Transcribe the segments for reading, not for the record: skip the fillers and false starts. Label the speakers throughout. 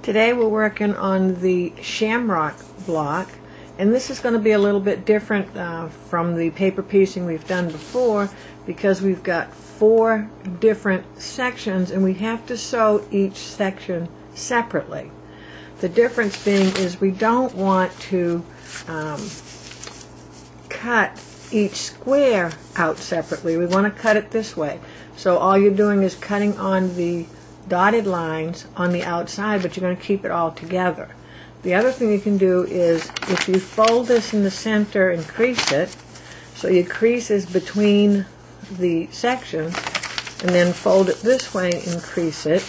Speaker 1: Today we're working on the Shamrock block, and this is going to be a little bit different from the paper piecing we've done before, because we've got 4 different sections and we have to sew each section separately. The difference being is we don't want to cut each square out separately. We want to cut it this way. So all you're doing is cutting on the dotted lines on the outside, but you're going to keep it all together. The other thing you can do is, if you fold this in the center and crease it, so your crease is between the sections, and then fold it this way and crease it.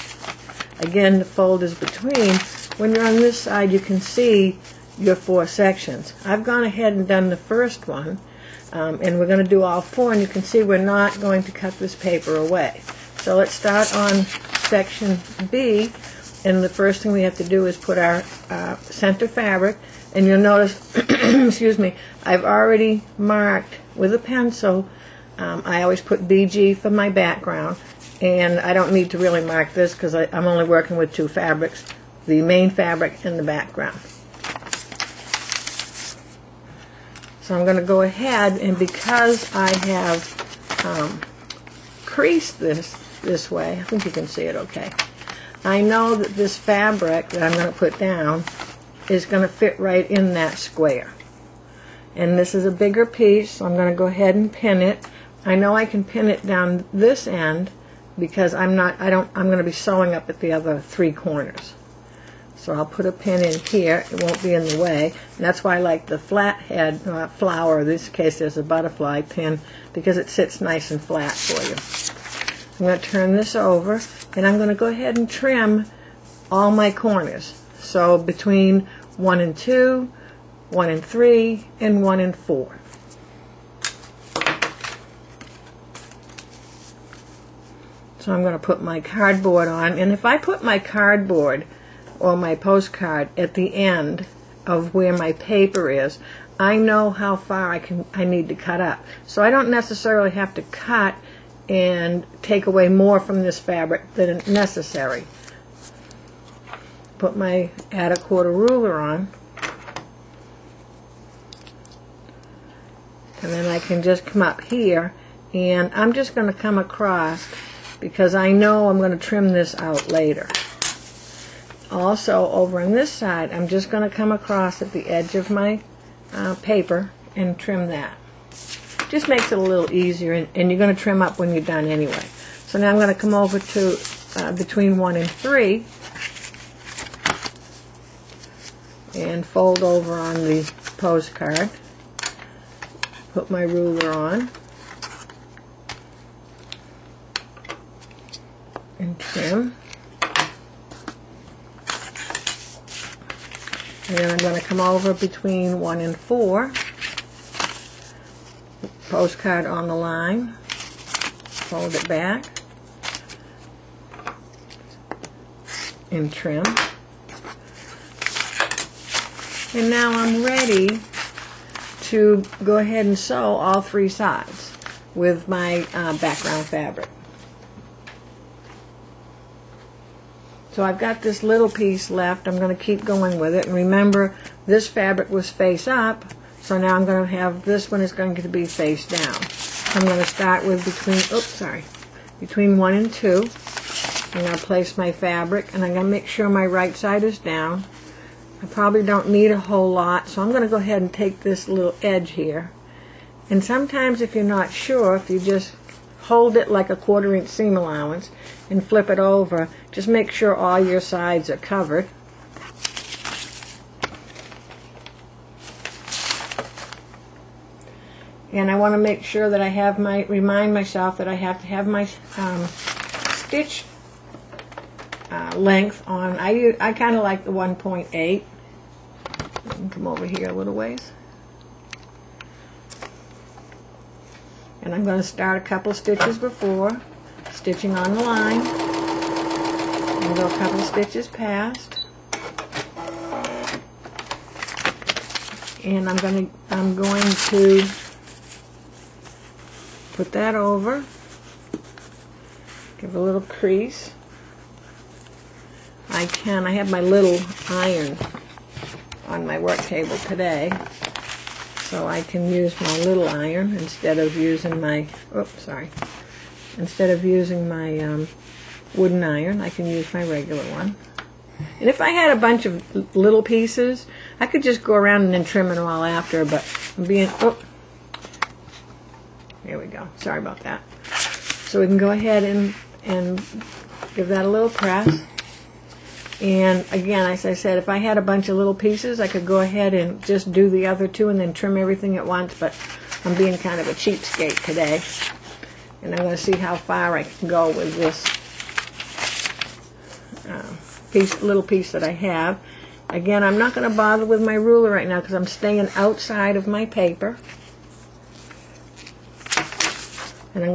Speaker 1: Again, the fold is between. When you're on this side, you can see your 4 sections. I've gone ahead and done the first one, and we're going to do all 4, and you can see we're not going to cut this paper away. So let's start on section B, and the first thing we have to do is put our center fabric, and you'll notice excuse me, I've already marked with a pencil. I always put BG for my background, and I don't need to really mark this because I'm only working with 2 fabrics, the main fabric and the background. So I'm going to go ahead, and because I have creased this way, I think you can see it okay, I know that this fabric that I'm going to put down is going to fit right in that square. And this is a bigger piece, so I'm going to go ahead and pin it. I know I can pin it down this end because I'm going to be sewing up at the other 3 corners. So I'll put a pin in here. It won't be in the way. And that's why I like the flathead flower. In this case, there's a butterfly pin because it sits nice and flat for you. I'm going to turn this over, and I'm going to go ahead and trim all my corners. So between 1 and 2, 1 and 3, and 1 and 4. So I'm going to put my cardboard on, and if I put my cardboard or my postcard at the end of where my paper is, I know how far I need to cut up. So I don't necessarily have to cut and take away more from this fabric than necessary. Put my add a quarter ruler on, and then I can just come up here, and I'm just going to come across because I know I'm going to trim this out later. Also, over on this side, I'm just going to come across at the edge of my paper and trim that. Just makes it a little easier, and you're going to trim up when you're done anyway. So now I'm going to come over to between 1 and 3 and fold over on the postcard. Put my ruler on and trim. And then I'm going to come over between 1 and 4, postcard on the line, fold it back, and trim. And now I'm ready to go ahead and sew all 3 sides with my background fabric. So I've got this little piece left. I'm going to keep going with it. And remember, this fabric was face up, so now I'm going to have this one is going to be face down. I'm going to start with between 1 and 2. I'm going to place my fabric, and I'm going to make sure my right side is down. I probably don't need a whole lot, so I'm going to go ahead and take this little edge here. And sometimes if you're not sure, if you just hold it like a 1/4 inch seam allowance and flip it over, just make sure all your sides are covered. And I want to make sure that I have remind myself that I have to have my stitch length on. I kind of like the 1.8. Come over here a little ways. And I'm going to start a couple stitches before, stitching on the line, and go a couple stitches past. And I'm going to put that over, give a little crease, I have my little iron on my work table today, so I can use my little iron instead of using my, instead of using my wooden iron. I can use my regular one. And if I had a bunch of little pieces, I could just go around and then trim it all after, but I'm being, here we go. Sorry about that. So we can go ahead and give that a little press. And again, as I said, if I had a bunch of little pieces, I could go ahead and just do the other two and then trim everything at once, but I'm being kind of a cheapskate today. And I'm going to see how far I can go with this little piece that I have. Again, I'm not going to bother with my ruler right now because I'm staying outside of my paper. And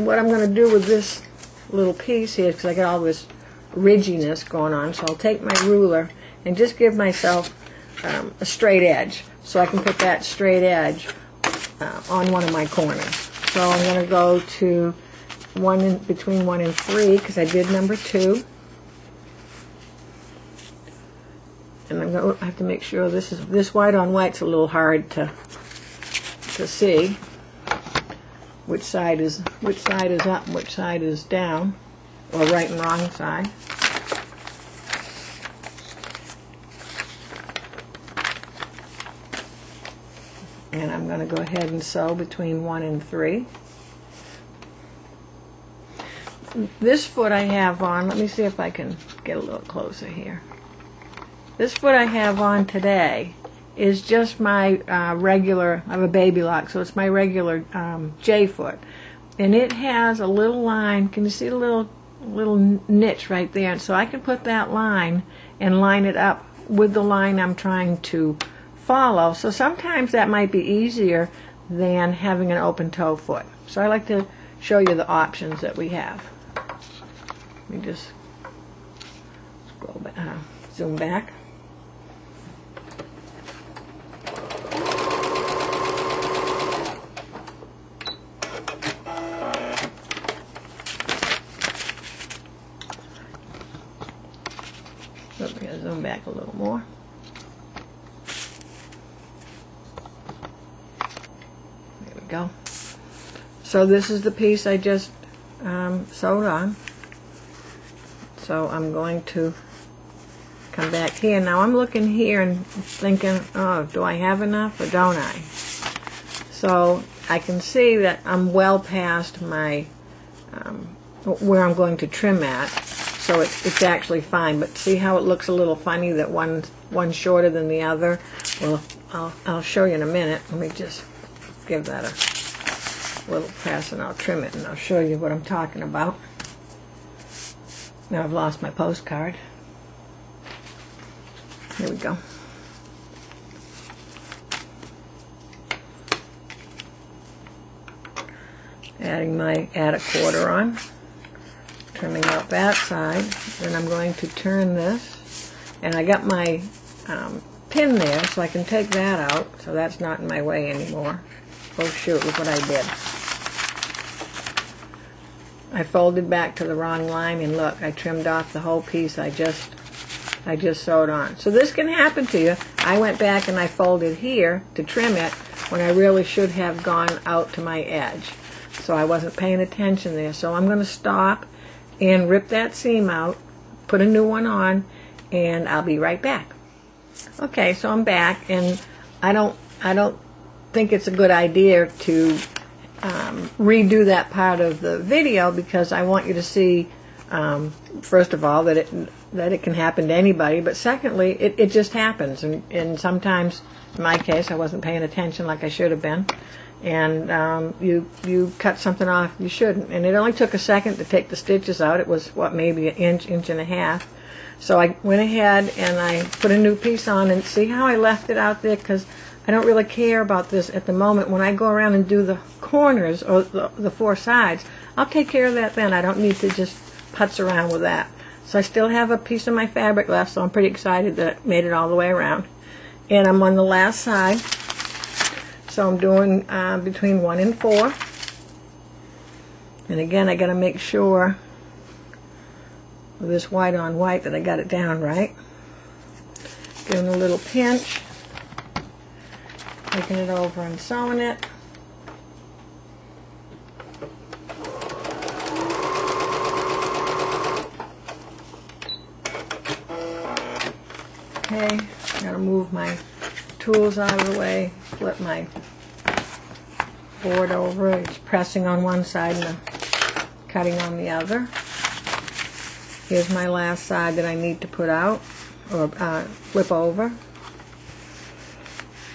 Speaker 1: what I'm going to do with this little piece here, because I got all this ridginess going on, so I'll take my ruler and just give myself a straight edge, so I can put that straight edge on one of my corners. So I'm going to go to between 1 and 3, because I did number 2. And I'm going to have to make sure this white on white's a little hard to see which side is up and which side is down, or right and wrong side. And I'm going to go ahead and sew between 1 and 3. This foot I have on, let me see if I can get a little closer here. This foot I have on today is just my regular, I have a baby lock, so it's my regular J foot. And it has a little line, can you see the little niche right there? And so I can put that line and line it up with the line I'm trying to follow. So sometimes that might be easier than having an open toe foot. So I like to show you the options that we have. Let me just scroll back, zoom back. So we're going to zoom back a little more. There we go. So this is the piece I just sewed on. So I'm going to come back here. Now I'm looking here and thinking, oh, do I have enough or don't I? So I can see that I'm well past my where I'm going to trim at. So it's actually fine, but see how it looks a little funny that one's shorter than the other? Well, I'll show you in a minute. Let me just give that a little press and I'll trim it and I'll show you what I'm talking about. Now I've lost my postcard. Here we go. Add a quarter on. Trimming out that side. Then I'm going to turn this, and I got my pin there, so I can take that out, so that's not in my way anymore. Oh shoot, look what I did. I folded back to the wrong line, and look, I trimmed off the whole piece I just sewed on. So this can happen to you. I went back and I folded here to trim it when I really should have gone out to my edge. So I wasn't paying attention there. So I'm going to stop and rip that seam out, put a new one on, and I'll be right back. Okay, so I'm back, and I don't think it's a good idea to redo that part of the video, because I want you to see, first of all, that it can happen to anybody, but secondly, it just happens, and sometimes, in my case, I wasn't paying attention like I should have been. And you cut something off you shouldn't. And it only took a second to take the stitches out. It was, what, maybe an inch and a half. So I went ahead and I put a new piece on, and see how I left it out there, because I don't really care about this at the moment. When I go around and do the corners, or the 4 sides, I'll take care of that then. I don't need to just putz around with that. So I still have a piece of my fabric left, so I'm pretty excited that it made it all the way around. And I'm on the last side. So I'm doing between 1 and 4. And again, I got to make sure with this white on white that I got it down right. Giving a little pinch, taking it over and sewing it. Okay, gotta move my tools out of the way, flip my board over. It's pressing on one side and cutting on the other. Here's my last side that I need to put out or flip over.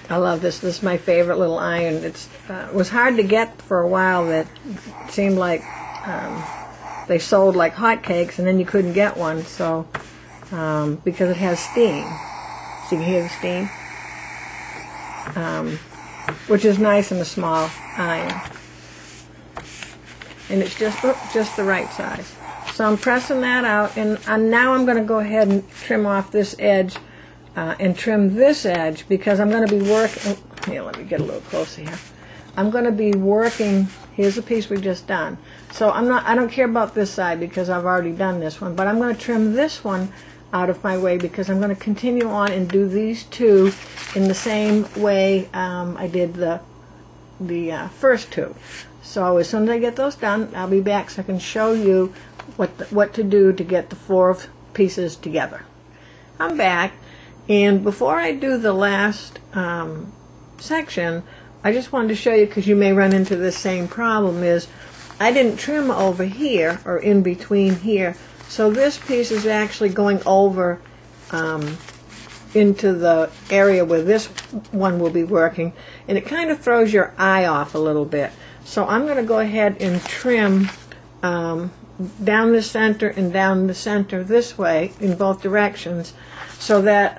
Speaker 1: I love this. This is my favorite little iron. It was hard to get for a while. That it seemed like they sold like hotcakes, and then you couldn't get one. So because it has steam, so you can hear the steam, which is nice in a small iron, and it's just the right size. So I'm pressing that out, and now I'm going to go ahead and trim off this edge and trim this edge, because I'm going to be working. Here, let me get a little closer here. I'm going to be working. Here's the piece we just done. So I don't care about this side because I've already done this one, but I'm going to trim this one out of my way because I'm going to continue on and do these two in the same way I did the first two. So as soon as I get those done, I'll be back so I can show you what to do to get the 4 pieces together. I'm back, and before I do the last section, I just wanted to show you, because you may run into this same problem, is I didn't trim over here or in between here, so this piece is actually going over into the area where this one will be working, and it kind of throws your eye off a little bit. So I'm going to go ahead and trim down the center and down the center this way in both directions, so that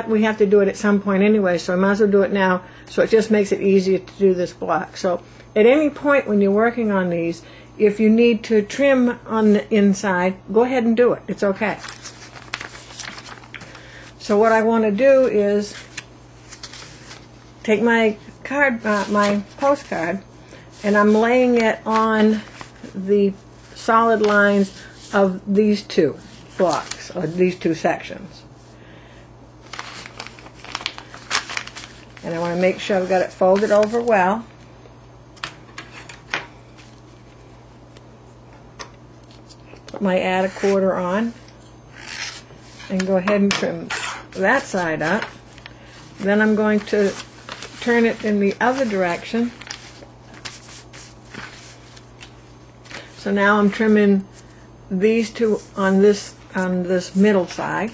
Speaker 1: we have to do it at some point anyway, so I might as well do it now, so it just makes it easier to do this block. So at any point when you're working on these, if you need to trim on the inside, go ahead and do it. It's okay. So what I want to do is take my my postcard, and I'm laying it on the solid lines of these two blocks, or these two sections. And I want to make sure I've got it folded over well. Put my add a quarter on, and go ahead and trim that side up. Then I'm going to turn it in the other direction. So now I'm trimming these two on this middle side.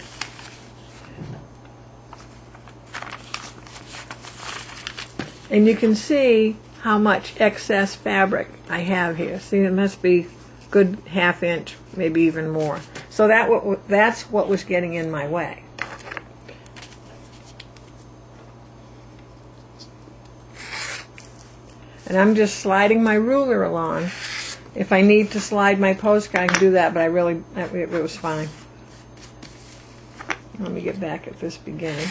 Speaker 1: And you can see how much excess fabric I have here. See, it must be good ½ inch, maybe even more. So that's what was getting in my way. And I'm just sliding my ruler along. If I need to slide my postcard, I can do that, but it was fine. Let me get back at this beginning.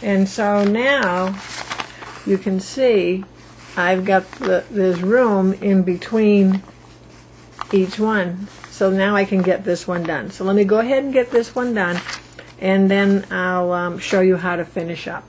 Speaker 1: And so now you can see I've got there's room in between each one. So now I can get this one done. So let me go ahead and get this one done, and then I'll show you how to finish up.